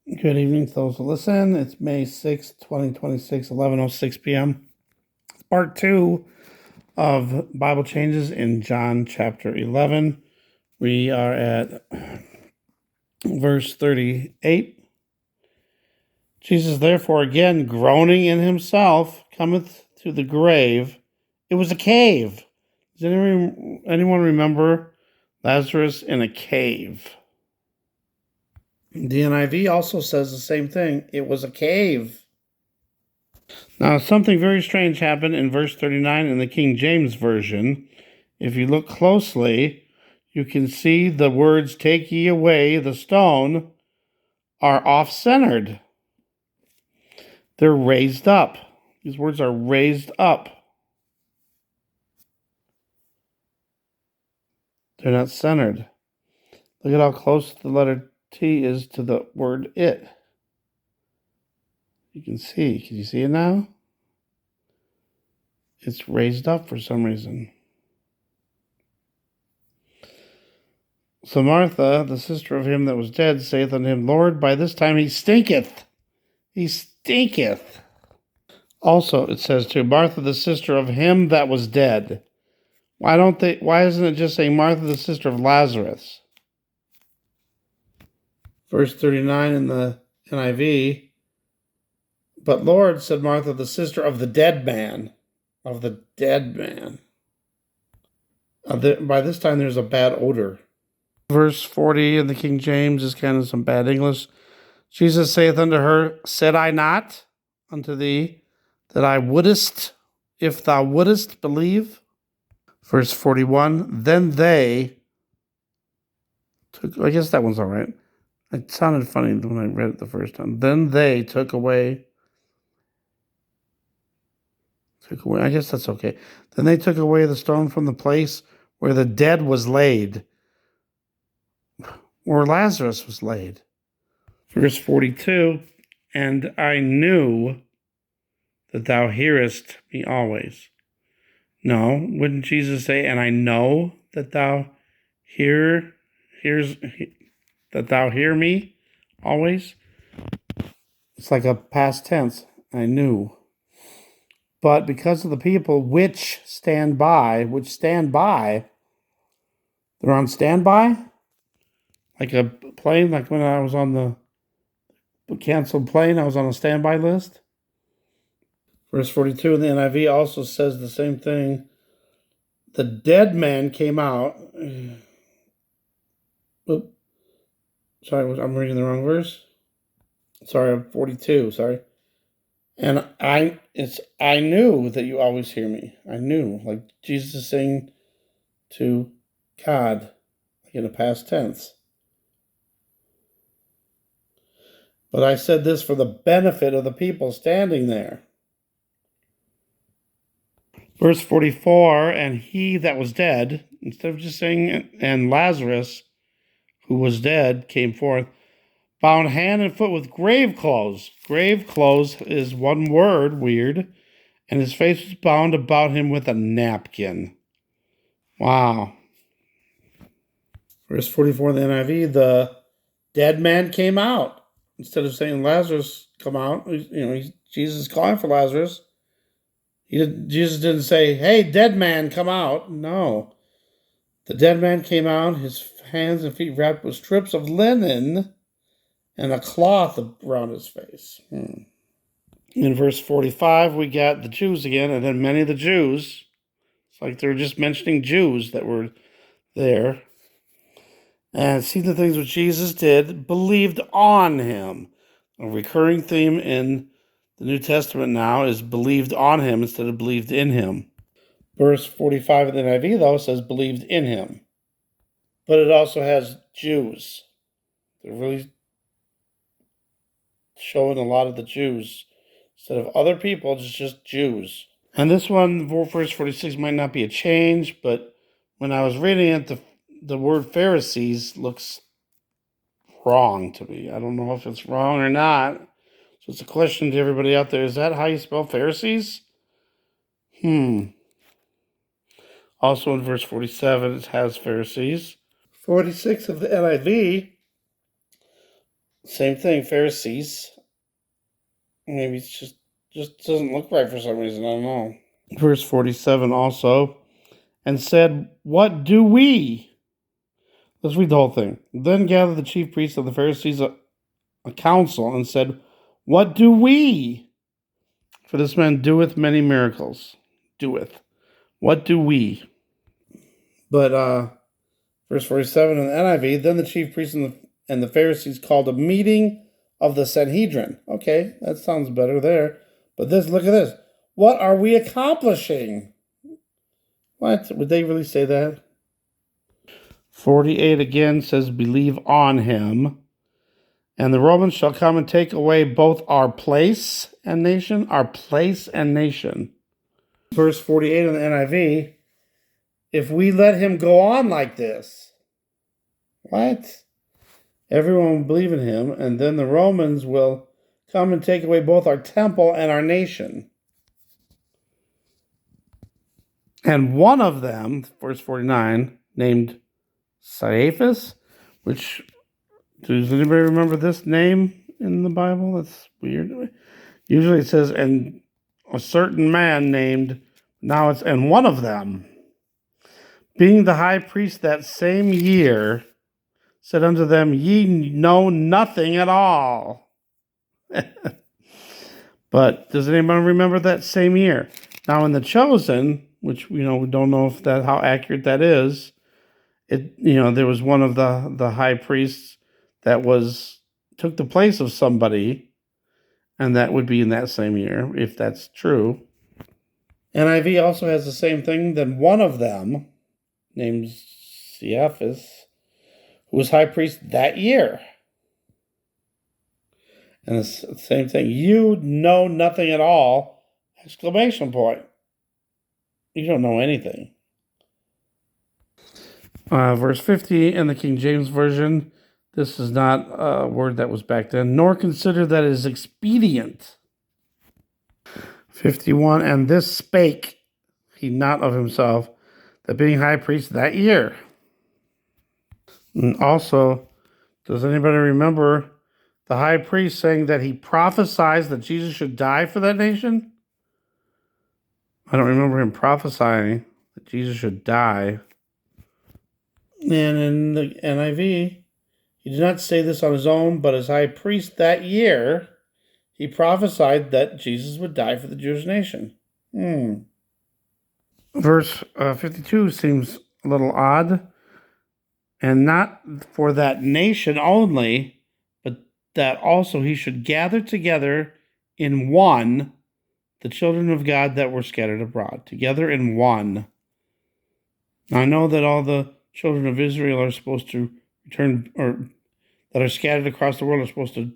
Good evening to those who listen. It's May 6th, 2026, 11:06 p.m. It's part 2 of Bible changes in John chapter 11. We are at verse 38. Jesus, therefore, again groaning in himself, cometh to the grave. It was a cave. Does anyone remember Lazarus in a cave? The NIV also says the same thing. It was a cave. Now, something very strange happened in verse 39 in the King James Version. If you look closely, you can see the words, take ye away the stone, are off-centered. They're raised up. These words are raised up. They're not centered. Look at how close the letter T is to the word it. You can see. Can you see it now? It's raised up for some reason. So Martha, the sister of him that was dead, saith unto him, Lord, by this time he stinketh. He stinketh. Also, it says to Martha, the sister of him that was dead. Why isn't it just saying Martha, the sister of Lazarus? Verse 39 in the NIV. But Lord, said Martha, the sister of the dead man. Of the dead man. By this time, there's a bad odor. Verse 40 in the King James is kind of some bad English. Jesus saith unto her, said I not unto thee that I wouldest, if thou wouldest believe? Verse 41, then they took, I guess that one's all right. It sounded funny when I read it the first time. Then they took away, I guess that's okay. Then they took away the stone from the place where the dead was laid, where Lazarus was laid. Verse 42, and I knew that thou hearest me always. No, wouldn't Jesus say, and I know that thou hear me always? It's like a past tense. I knew. But because of the people which stand by, they're on standby? Like a plane, like when I was on the canceled plane, I was on a standby list. Verse 42 in the NIV also says the same thing. The dead man came out. Oops. Sorry, I'm reading the wrong verse. Sorry, I'm 42, sorry. And I knew that you always hear me. I knew. Like Jesus is saying to God, like in the past tense. But I said this for the benefit of the people standing there. Verse 44, and he that was dead, instead of just saying, and Lazarus, who was dead, came forth, bound hand and foot with grave clothes. Grave clothes is one word, weird, and his face was bound about him with a napkin. Wow. Verse 44 in the NIV, the dead man came out. Instead of saying Lazarus come out, Jesus is calling for Lazarus. Jesus didn't say, hey, dead man, come out. No. The dead man came out, his hands and feet wrapped with strips of linen and a cloth around his face. In verse 45, we got the Jews again, and then many of the Jews. It's like they're just mentioning Jews that were there. And see the things which Jesus did, believed on him. A recurring theme in the New Testament now is believed on him instead of believed in him. Verse 45 of the NIV, though, says believed in him. But it also has Jews. They're really showing a lot of the Jews. Instead of other people, it's just Jews. And this one, verse 46, might not be a change, but when I was reading it, the word Pharisees looks wrong to me. I don't know if it's wrong or not. So it's a question to everybody out there. Is that how you spell Pharisees? Also in verse 47, it has Pharisees. 46 of the NIV Same thing, Pharisees. Maybe it's just doesn't look right for some reason. I don't know. Verse 47 also, and said, "What do we?" Let's read the whole thing. Then gathered the chief priests and the Pharisees a council and said, "What do we? For this man doeth many miracles." Doeth. What do we? But verse 47 in the NIV, then the chief priests and the Pharisees called a meeting of the Sanhedrin. Okay, that sounds better there. But look at this. What are we accomplishing? What? Would they really say that? 48 again says, believe on him. And the Romans shall come and take away both our place and nation. Our place and nation. Verse 48 in the NIV, if we let him go on like this. What? Everyone will believe in him, and then the Romans will come and take away both our temple and our nation. And one of them, verse 49, named Caiaphas, which, does anybody remember this name in the Bible? That's weird. Usually it says, and a certain man named, now it's, and one of them, being the high priest that same year, said unto them, ye know nothing at all. But does anyone remember that same year? Now in the chosen, which we don't know if that how accurate that is, there was one of the high priests that took the place of somebody, and that would be in that same year, if that's true. NIV also has the same thing. Then one of them, named Caiaphas, who was high priest that year. And it's the same thing. You know nothing at all! Exclamation point. You don't know anything. Verse 50 in the King James Version. This is not a word that was back then. Nor consider that it is expedient. 51, and this spake he not of himself, that being high priest that year. And also, does anybody remember the high priest saying that he prophesied that Jesus should die for that nation? I don't remember him prophesying that Jesus should die. And in the NIV, he did not say this on his own, but as high priest that year, he prophesied that Jesus would die for the Jewish nation. Verse 52 seems a little odd. And not for that nation only, but that also he should gather together in one the children of God that were scattered abroad. Together in one. Now, I know that all the children of Israel are supposed to return, or that are scattered across the world are supposed to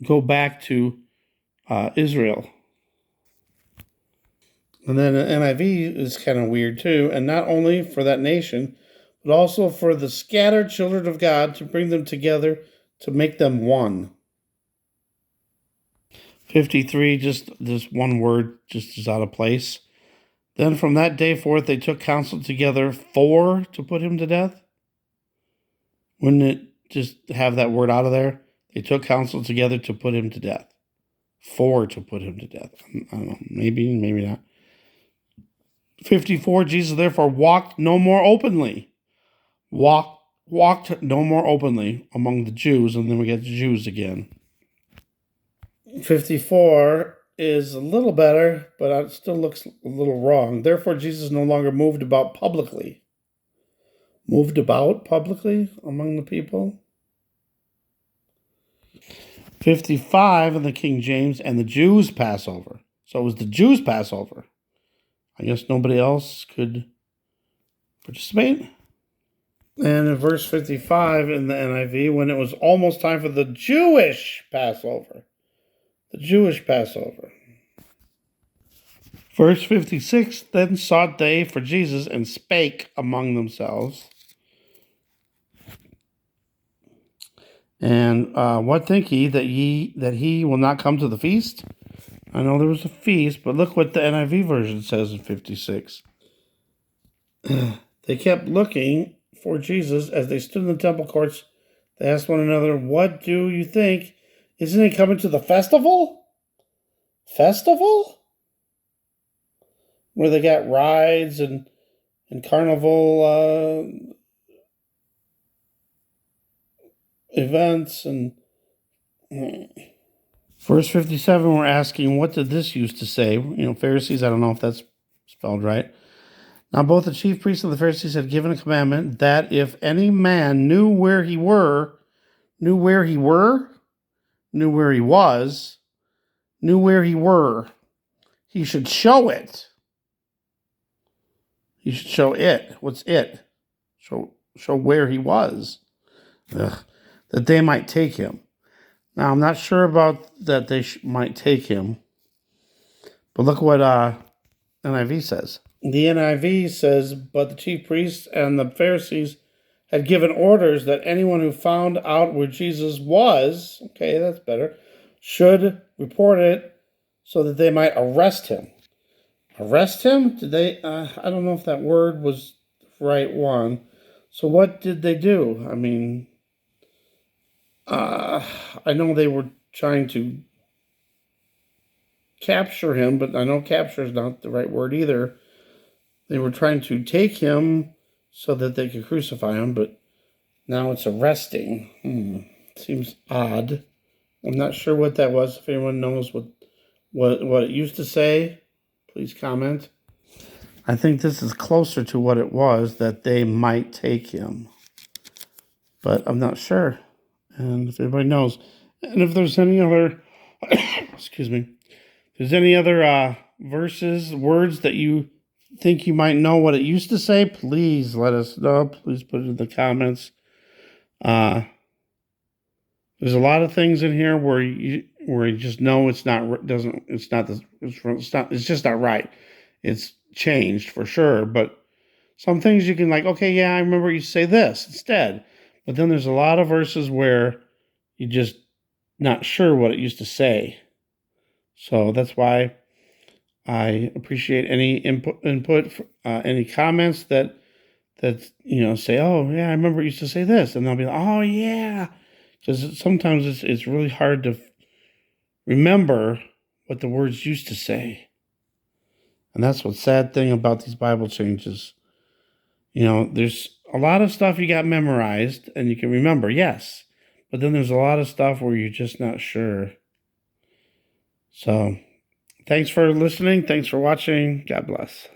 go back to Israel. And then the NIV is kind of weird too. And not only for that nation, but also for the scattered children of God, to bring them together, to make them one. 53, just this one word just is out of place. Then from that day forth they took counsel together to put him to death. Wouldn't it just have that word out of there? They took counsel together to put him to death. To put him to death. I don't know. Maybe not. 54, Jesus therefore walked no more openly. Walked no more openly among the Jews, and then we get the Jews again. 54 is a little better, but it still looks a little wrong. Therefore, Jesus no longer moved about publicly. Moved about publicly among the people. 55 in the King James, and the Jews' Passover. So it was the Jews' Passover. I guess nobody else could participate. And in verse 55 in the NIV, when it was almost time for the Jewish Passover. The Jewish Passover. Verse 56, then sought they for Jesus and spake among themselves. And what think ye that he will not come to the feast? I know there was a feast, but look what the NIV version says in 56. They kept looking for Jesus as they stood in the temple courts They asked one another, "What do you think? Isn't he coming to the festival? Festival? Where they got rides and carnival events and." Verse 57, we're asking, what did this used to say? Pharisees, I don't know if that's spelled right. Now, both the chief priests and the Pharisees had given a commandment that if any man knew where he was, knew where he were, he should show it. He should show it. What's it? Show where he was. Ugh. That they might take him. Now, I'm not sure about that they might take him. But look what NIV says. The NIV says, but the chief priests and the Pharisees had given orders that anyone who found out where Jesus was, okay, that's better, should report it so that they might arrest him. Arrest him? Did they? I don't know if that word was the right one. So what did they do? I mean, I know they were trying to capture him, but I know capture is not the right word either. They were trying to take him so that they could crucify him, but now it's arresting. Seems odd. I'm not sure what that was. If anyone knows what it used to say, please comment. I think this is closer to what it was, that they might take him. But I'm not sure. And if anybody knows. And if there's any other, excuse me, if there's any other verses, words that you think you might know what it used to say, please let us know. Please put it in the comments. There's a lot of things in here where you just know it's just not right. It's changed for sure, but some things you can okay, yeah, I remember you say this instead. But then there's a lot of verses where you just not sure what it used to say. So that's why I appreciate any input, any comments that say, oh yeah, I remember it used to say this, and they'll be like, oh yeah, because sometimes it's really hard to remember what the words used to say, and that's what's sad thing about these Bible changes. There's a lot of stuff you got memorized and you can remember, yes, but then there's a lot of stuff where you're just not sure. So, thanks for listening. Thanks for watching. God bless.